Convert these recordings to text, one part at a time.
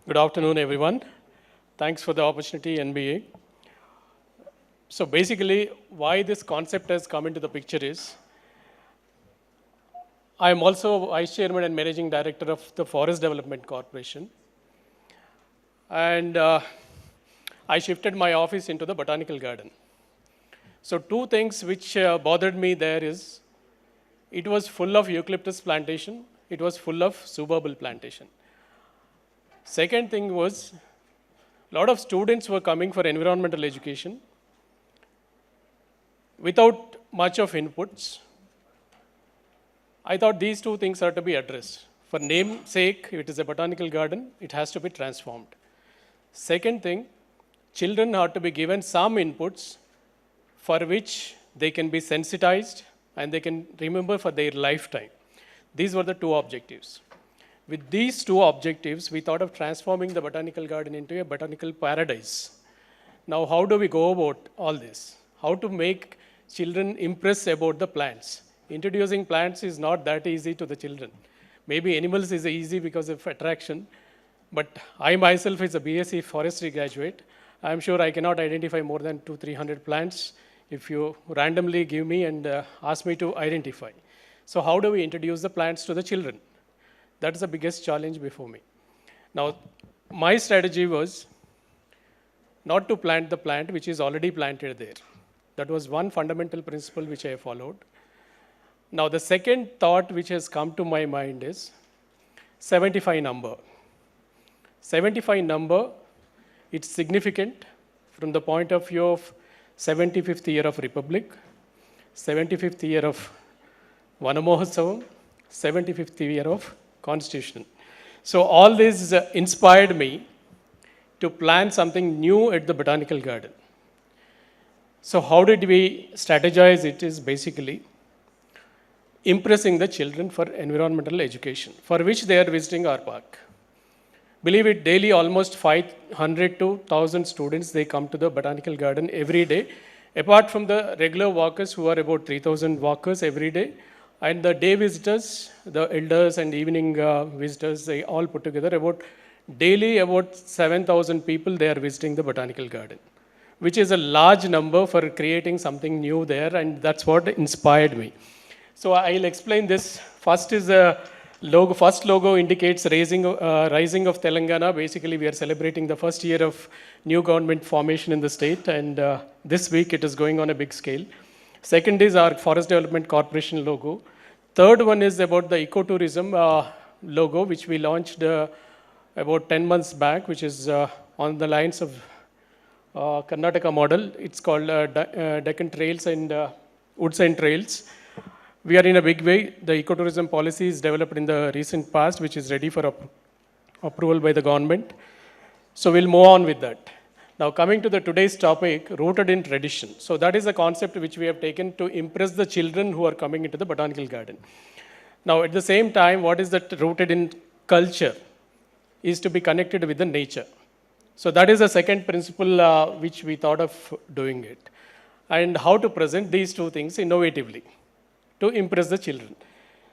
Good afternoon, everyone. Thanks for the opportunity, NBA. So basically, why this concept has come into the picture is, I am also Vice Chairman and Managing Director of the Forest Development Corporation. And I shifted my office into the Botanical Garden. So two things which bothered me there is, it was full of eucalyptus plantation, it was full of suburban plantation. Second thing was, a lot of students were coming for environmental education without much of inputs. I thought these two things are to be addressed. For namesake, it is a botanical garden, it has to be transformed. Second thing, children are to be given some inputs for which they can be sensitized and they can remember for their lifetime. These were the two objectives. With these two objectives, we thought of transforming the botanical garden into a botanical paradise. Now, how do we go about all this? How to make children impress about the plants? Introducing plants is not that easy to the children. Maybe animals is easy because of attraction, but I myself is a BSc forestry graduate. I'm sure I cannot identify more than 200-300 plants if you randomly give me and ask me to identify. So how do we introduce the plants to the children? That is the biggest challenge before me. Now, my strategy was not to plant the plant which is already planted there. That was one fundamental principle which I followed. Now, the second thought which has come to my mind is 75 number. 75 number, it's significant from the point of view of 75th year of Republic, 75th year of Vanamohotsava, 75th year of Constitution. So all this inspired me to plan something new at the Botanical Garden. So how did we strategize it is basically impressing the children for environmental education, for which they are visiting our park. Believe it, daily almost 500 to 1,000 students, they come to the Botanical Garden every day, apart from the regular walkers who are about 3,000 walkers every day. And the day visitors, the elders and evening visitors, they all put together daily about 7,000 people, they are visiting the Botanical Garden, which is a large number for creating something new there, and that's what inspired me. So I'll explain this. First is a logo. First logo indicates rising of Telangana. Basically, we are celebrating the first year of new government formation in the state, and this week it is going on a big scale. Second is our Forest Development Corporation logo. Third one is about the ecotourism logo, which we launched about 10 months back, which is on the lines of Karnataka model. It's called Deccan Trails and Woodside Trails. We are in a big way. The ecotourism policy is developed in the recent past, which is ready for approval by the government. So we'll move on with that. Now coming to today's topic, rooted in tradition. So that is a concept which we have taken to impress the children who are coming into the Botanical Garden. Now at the same time, what is that rooted in culture is to be connected with the nature. So that is the second principle which we thought of doing it. And how to present these two things innovatively to impress the children.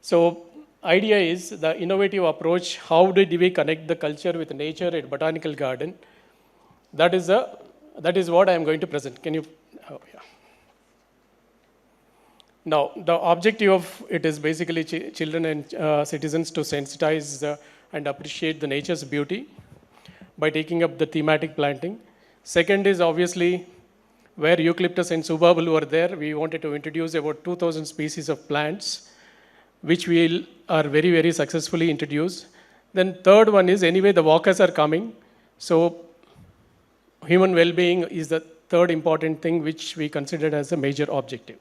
So idea is the innovative approach, how did we connect the culture with nature at Botanical Garden? That is what I am going to present. Can you? Oh, yeah. Now, the objective of it is basically children and citizens to sensitize and appreciate the nature's beauty by taking up the thematic planting. Second is obviously where eucalyptus and suburban were there, we wanted to introduce about 2,000 species of plants, which we are very, very successfully introduced. Then third one is anyway the walkers are coming, so human well-being is the third important thing which we considered as a major objective.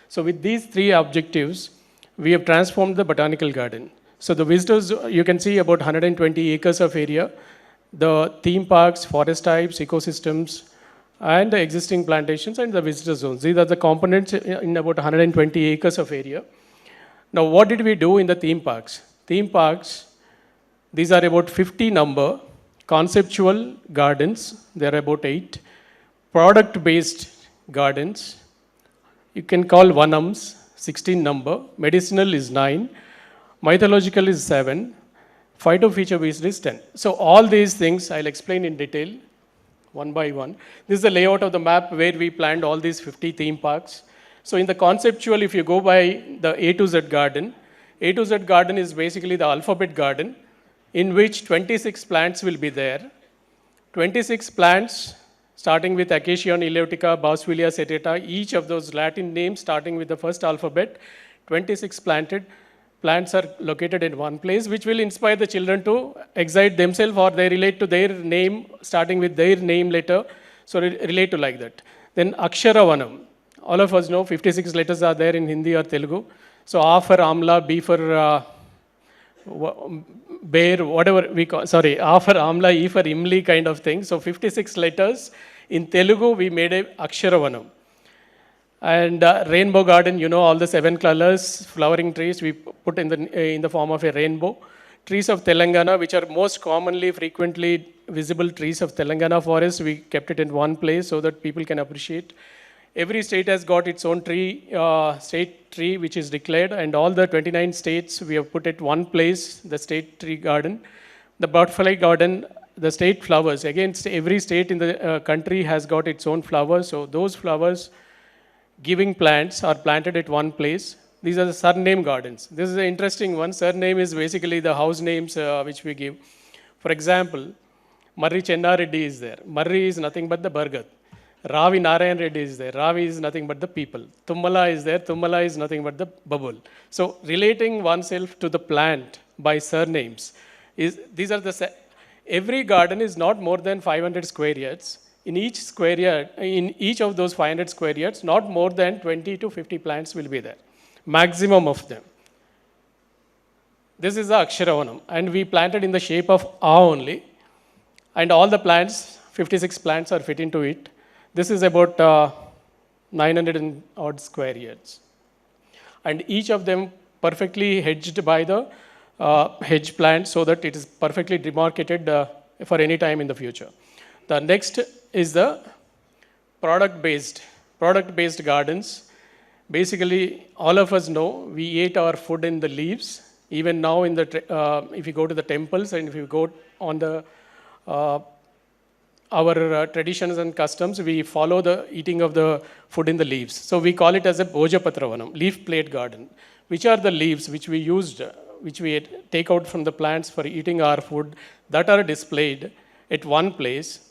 So with these three objectives, we have transformed the Botanical Garden. So the visitors, you can see about 120 acres of area, the theme parks, forest types, ecosystems, and the existing plantations and the visitor zones. These are the components in about 120 acres of area. Now what did we do in the theme parks? Theme parks, these are about 50 number, conceptual gardens, there are about 8, product-based gardens, you can call vanams, 16 number, medicinal is 9, mythological is 7, Phyto-feature based is 10. So all these things I'll explain in detail, one by one. This is the layout of the map where we planned all these 50 theme parks. So in the conceptual, if you go by the A to Z garden, A to Z garden is basically the alphabet garden in which 26 plants will be there. 26 plants starting with Acacia nilotica, Boswellia setata, each of those Latin names starting with the first alphabet. 26 plants are located in one place, which will inspire the children to excite themselves or they relate to their name, starting with their name letter. So relate to like that. Then Aksharavanam. All of us know 56 letters are there in Hindi or Telugu. So A for Amla, B for bear, whatever we call, sorry, A for Amla, E for Imli kind of thing. So 56 letters. In Telugu, we made a Aksharavanam. And rainbow garden, you know, all the 7 colors, flowering trees, we put in the form of a rainbow. Trees of Telangana, which are most commonly, frequently visible trees of Telangana forest, we kept it in one place so that people can appreciate. Every state has got its own tree, state tree, which is declared, and all the 29 states, we have put it one place, the state tree garden. The butterfly garden, the state flowers, again, every state in the country has got its own flowers, so those flowers giving plants are planted at one place. These are the surname gardens. This is an interesting one. Surname is basically the house names which we give. For example, Marri Chenna Reddy is there. Marri is nothing but the Bargat. Ravi Narayan Reddy is there. Ravi is nothing but the people. Tummala is there. Tummala is nothing but the bubble. So relating oneself to the plant by surnames these are the every garden is not more than 500 square yards. In each of those 500 square yards, not more than 20 to 50 plants will be there, maximum of them. This is the Aksharavanam, and we planted in the shape of A only, and all the plants, 56 plants are fit into it. This is about 900 and odd square yards, and each of them perfectly hedged by the hedge plant so that it is perfectly demarcated for any time in the future. The next is the product-based gardens. Basically, all of us know we eat our food in the leaves. Even now, if you go to the temples and if you go on the our traditions and customs, we follow the eating of the food in the leaves. So we call it as a Bhojapatravanam, leaf plate garden. Which are the leaves which we used, which we take out from the plants for eating our food, that are displayed at one place.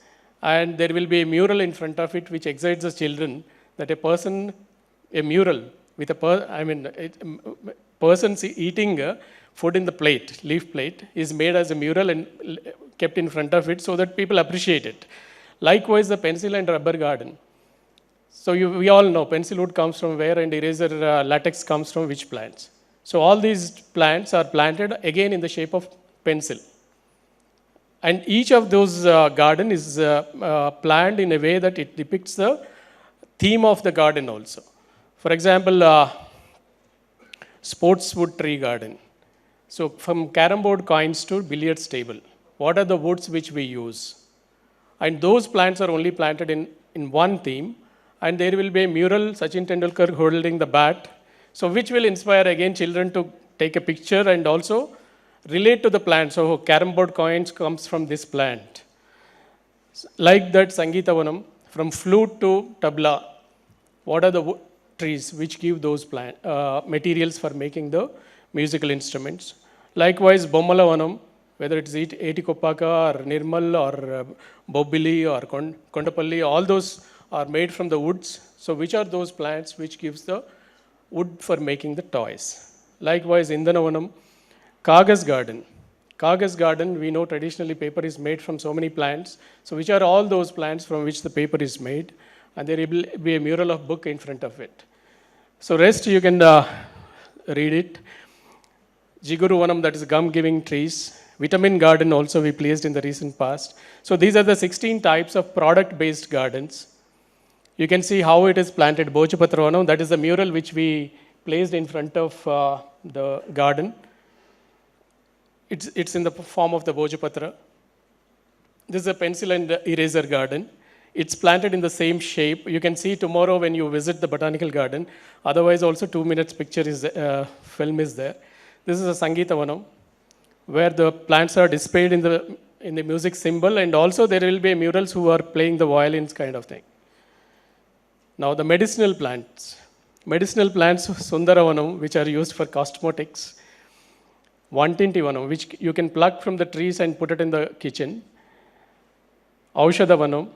And there will be a mural in front of it which excites the children that a mural with a person eating food in the plate, leaf plate, is made as a mural and kept in front of it so that people appreciate it. Likewise, the pencil and rubber garden. So we all know pencil wood comes from where and eraser latex comes from which plants. So all these plants are planted again in the shape of pencil. And each of those garden is planned in a way that it depicts the theme of the garden also. For example, sports wood tree garden. So from carom board coins to billiards table, what are the woods which we use? And those plants are only planted in one theme. And there will be a mural, Sachin Tendulkar holding the bat. So which will inspire again children to take a picture and also relate to the plant. So carom board coins comes from this plant. Like that Sangeetavanam, from flute to tabla, what are the trees which give those materials for making the musical instruments. Likewise Bommalavanam, whether it's Etikoppaka or Nirmal or Bobbili or Kondapalli, all those are made from the woods. So which are those plants which gives the wood for making the toys. Likewise Indanavanam, Kagas garden. Kagas garden, we know traditionally paper is made from so many plants. So which are all those plants from which the paper is made? And there will be a mural of book in front of it. So rest you can read it. Jiguruvanam, that is gum-giving trees. Vitamin garden also we placed in the recent past. So these are the 16 types of product-based gardens. You can see how it is planted. Bhojapatravanam, that is the mural which we placed in front of the garden. It's in the form of the Bhojapatra. This is a pencil and eraser garden. It's planted in the same shape. You can see tomorrow when you visit the botanical garden. Otherwise, also 2 minutes picture is film is there. This is a Sangeetavanam. where the plants are displayed in the music symbol, and also there will be murals who are playing the violins kind of thing. Now the medicinal plants. Medicinal plants, Sundaravanam, which are used for cosmetics. Vantintivanam, which you can pluck from the trees and put it in the kitchen. Aushadavanam,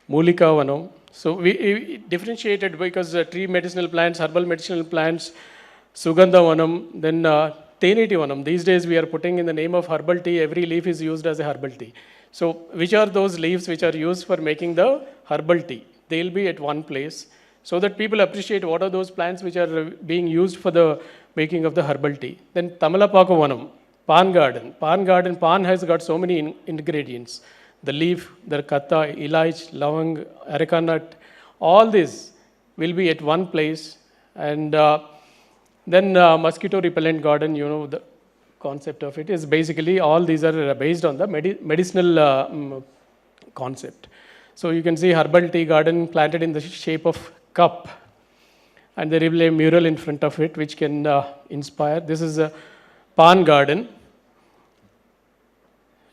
Mulikavanam. So we differentiated because tree medicinal plants, herbal medicinal plants, Sugandhavanam, then Tenitivanam. These days we are putting in the name of herbal tea, every leaf is used as a herbal tea. So which are those leaves which are used for making the herbal tea? They'll be at one place so that people appreciate what are those plants which are being used for the making of the herbal tea. Then Tamalapakavanam, Pan garden. Pan has got so many ingredients. The leaf, the katta, ilach, lavang, areca nut, all this will be at one place. And then mosquito repellent garden, you know the concept of it is basically all these are based on the medicinal concept. So you can see herbal tea garden planted in the shape of cup, and there will be a mural in front of it which can inspire. This is a Pan garden.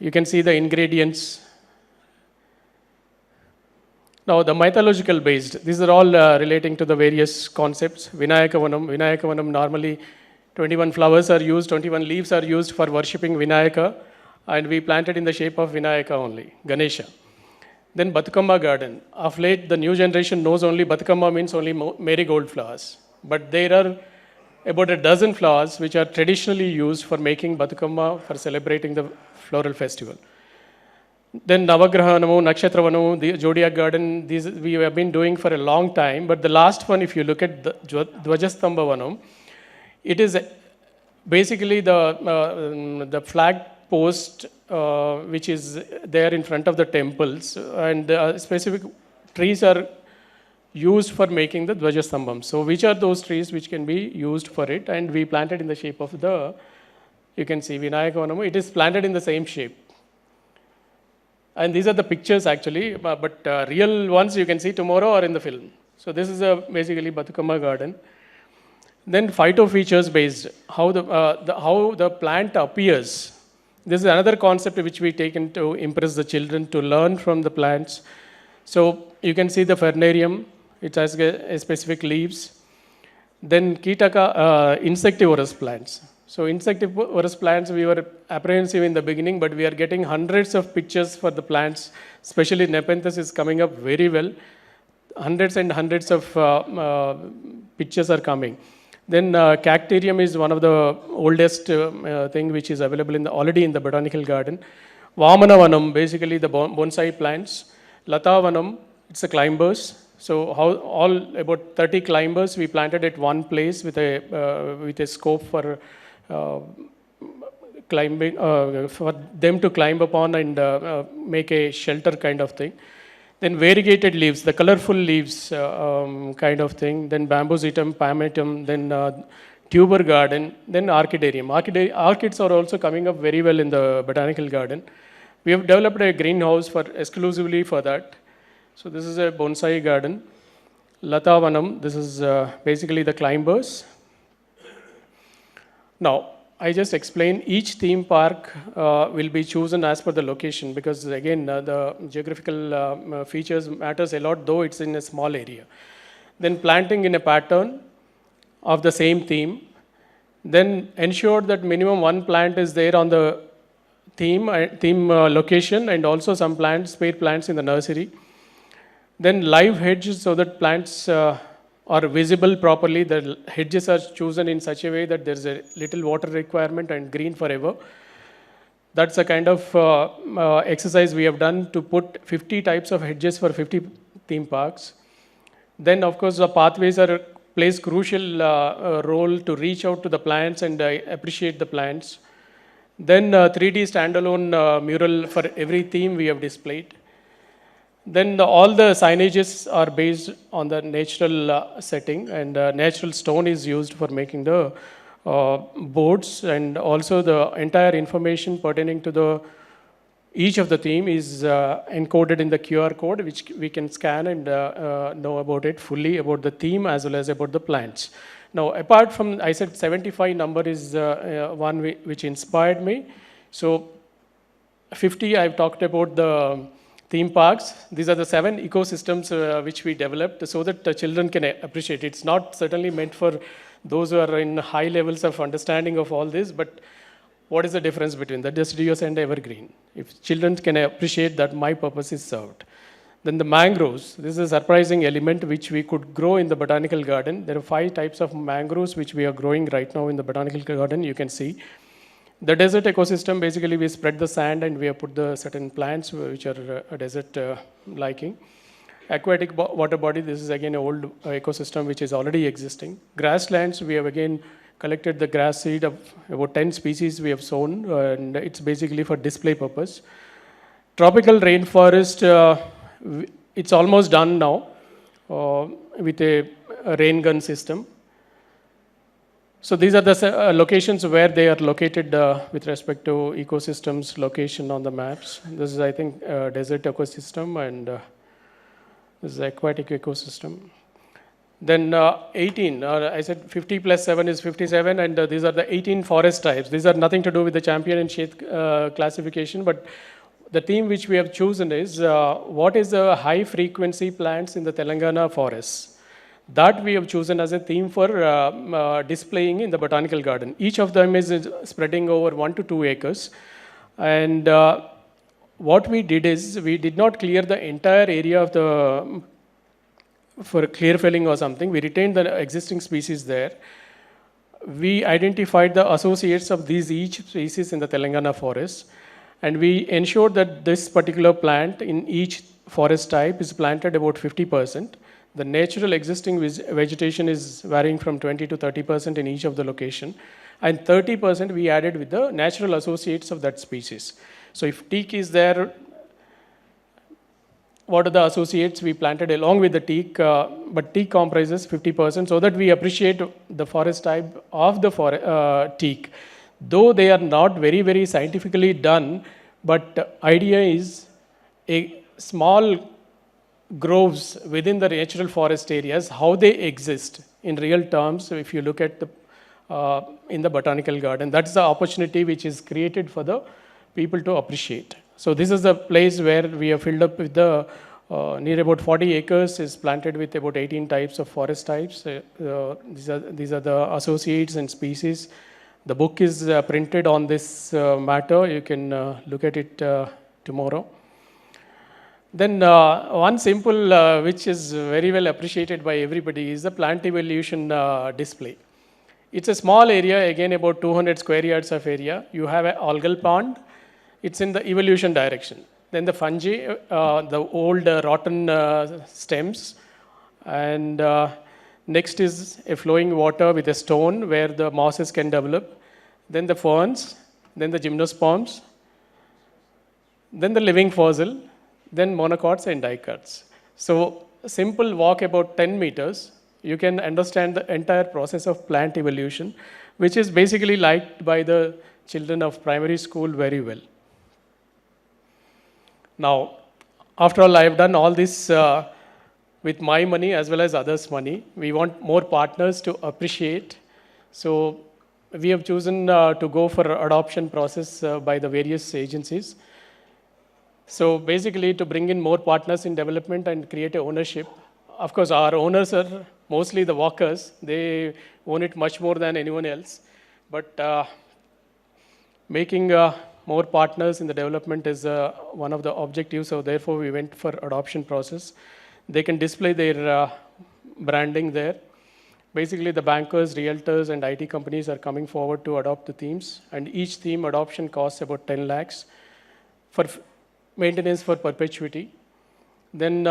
You can see the ingredients. Now the mythological based, these are all relating to the various concepts. Vinayakavanam normally 21 flowers are used, 21 leaves are used for worshipping Vinayaka, and we planted in the shape of Vinayaka only, Ganesha. Then Batukamba garden. Of late, the new generation knows only Batukamba means only marigold flowers. But there are about a dozen flowers which are traditionally used for making Batukamba for celebrating the floral festival. Then Navagrahanamu, Nakshatra the Zodiac garden, these we have been doing for a long time. But the last one, if you look at the Dvajastamba Vanam, it is basically the flag post which is there in front of the temples, and specific trees are used for making the Dvajastambam. So which are those trees which can be used for it? And we planted in the shape of the, you can see Vinayakavanamu, it is planted in the same shape. And these are the pictures actually, but real ones you can see tomorrow or in the film. So this is basically Batukamba garden. Then phytofeatures based, how the plant appears. This is another concept which we taken to impress the children to learn from the plants. So you can see the fernarium, it has specific leaves. Then Kitaka, insectivorous plants. So insectivorous plants, we were apprehensive in the beginning, but we are getting hundreds of pictures for the plants, especially Nepenthes is coming up very well. Hundreds and hundreds of pictures are coming. Then cacterium is one of the oldest thing which is available already in the botanical garden. Vamanavanam, basically the bonsai plants. Latavanam, it's the climbers. So about 30 climbers we planted at one place with a scope for climbing, for them to climb upon and make a shelter kind of thing. Then variegated leaves, the colorful leaves kind of thing. Then bambusitum, palmatum, then tuber garden, then orchidarium. Orchids are also coming up very well in the botanical garden. We have developed a greenhouse exclusively for that. So this is a bonsai garden. Latavanam, this is basically the climbers. Now, I just explained each theme park will be chosen as per the location because again, the geographical features matters a lot, though it's in a small area. Then planting in a pattern of the same theme. Then ensure that minimum one plant is there on the theme location, and also some spare plants in the nursery. Then live hedges so that plants are visible properly. The hedges are chosen in such a way that there's a little water requirement and green forever. That's a kind of exercise we have done to put 50 types of hedges for 50 theme parks. Then of course the pathways plays crucial role to reach out to the plants and appreciate the plants. Then 3D standalone mural for every theme we have displayed. Then all the signages are based on the natural setting, and natural stone is used for making the boards, and also the entire information pertaining to each of the theme is encoded in the QR code, which we can scan and know about it fully, about the theme as well as about the plants. Now, apart from, I said 75 number is one which inspired me. So 50, I've talked about the theme parks. These are the 7 ecosystems which we developed so that the children can appreciate. It's not certainly meant for those who are in high levels of understanding of all this, but what is the difference between the deciduous and evergreen? If children can appreciate that, my purpose is served. Then the mangroves, this is a surprising element which we could grow in the botanical garden. There are 5 types of mangroves which we are growing right now in the botanical garden, you can see. The desert ecosystem, basically we spread the sand and we have put the certain plants which are desert liking. Aquatic water body, this is again an old ecosystem which is already existing. Grasslands, we have again collected the grass seed of about 10 species we have sown, and it's basically for display purpose. Tropical rainforest, it's almost done now with a rain gun system. So these are the locations where they are located with respect to ecosystems location on the maps. This is, I think, desert ecosystem, and this is aquatic ecosystem. Then 18, I said 50 plus 7 is 57, and these are the 18 forest types. These are nothing to do with the champion and shade classification, but the theme which we have chosen is what is the high frequency plants in the Telangana forests. That we have chosen as a theme for displaying in the botanical garden. Each of them is spreading over 1 to 2 acres. And what we did is, we did not clear the entire area of the, for clear felling or something. We retained the existing species there. We identified the associates of these each species in the Telangana forest. And we ensured that this particular plant in each forest type is planted about 50%. The natural existing vegetation is varying from 20 to 30% in each of the location. And 30% we added with the natural associates of that species. So if teak is there, what are the associates we planted along with the teak? But teak comprises 50% so that we appreciate the forest type of the teak. Though they are not very, very scientifically done, but the idea is a small groves within the natural forest areas, how they exist in real terms. If you look at the in the botanical garden, that's the opportunity which is created for the people to appreciate. So this is the place where we have filled up with the near about 40 acres is planted with about 18 types of forest types. These are the associates and species. The book is printed on this matter. You can look at it tomorrow. Then one simple, which is very well appreciated by everybody, is the plant evolution display. It's a small area, again about 200 square yards of area. You have an algal pond. It's in the evolution direction. Then the fungi, the old rotten stems. And next is a flowing water with a stone where the mosses can develop. Then the ferns, then the gymnosperms, then the living fossil, then monocots and dicots. So a simple walk about 10 meters, you can understand the entire process of plant evolution, which is basically liked by the children of primary school very well. Now, after all, I have done all this with my money as well as others' money. We want more partners to appreciate. So we have chosen to go for adoption process by the various agencies. So basically, to bring in more partners in development and create a ownership. Of course, our owners are mostly the walkers. They own it much more than anyone else. But making more partners in the development is one of the objectives. So therefore, we went for adoption process. They can display their branding there. Basically, the bankers, realtors, and IT companies are coming forward to adopt the themes. And each theme adoption costs about 10 lakhs for maintenance for perpetuity. Then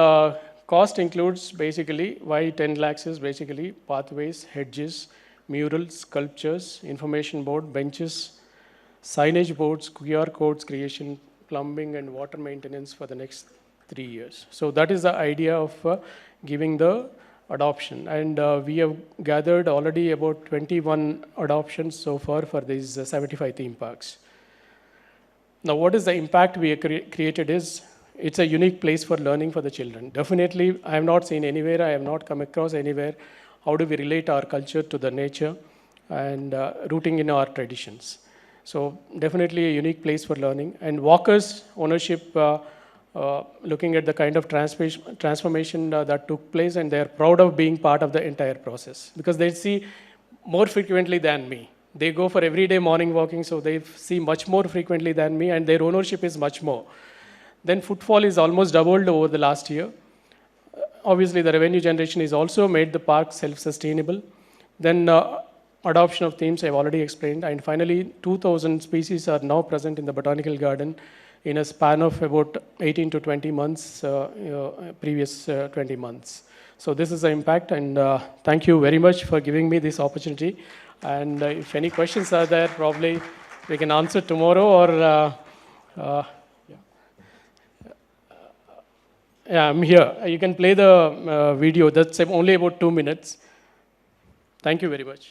cost includes basically, why 10 lakhs is basically pathways, hedges, murals, sculptures, information board, benches, signage boards, QR codes creation, plumbing, and water maintenance for the next 3 years. So that is the idea of giving the adoption. And we have gathered already about 21 adoptions so far for these 75 theme parks. Now, what is the impact we have created is, it's a unique place for learning for the children. Definitely, I have not seen anywhere, I have not come across anywhere, how do we relate our culture to the nature and rooting in our traditions. So definitely a unique place for learning. And Walker's ownership, looking at the kind of transformation that took place, and they're proud of being part of the entire process because they see more frequently than me. They go for everyday morning walking, so they see much more frequently than me, and their ownership is much more. Then footfall is almost doubled over the last year. Obviously, the revenue generation is also made the park self-sustainable. Then adoption of themes I've already explained. And finally, 2,000 species are now present in the botanical garden in a span of about 18 to 20 months, previous 20 months. So this is the impact, and thank you very much for giving me this opportunity. And if any questions are there, probably we can answer tomorrow or yeah, I'm here. You can play the video. That's only about 2 minutes. Thank you very much.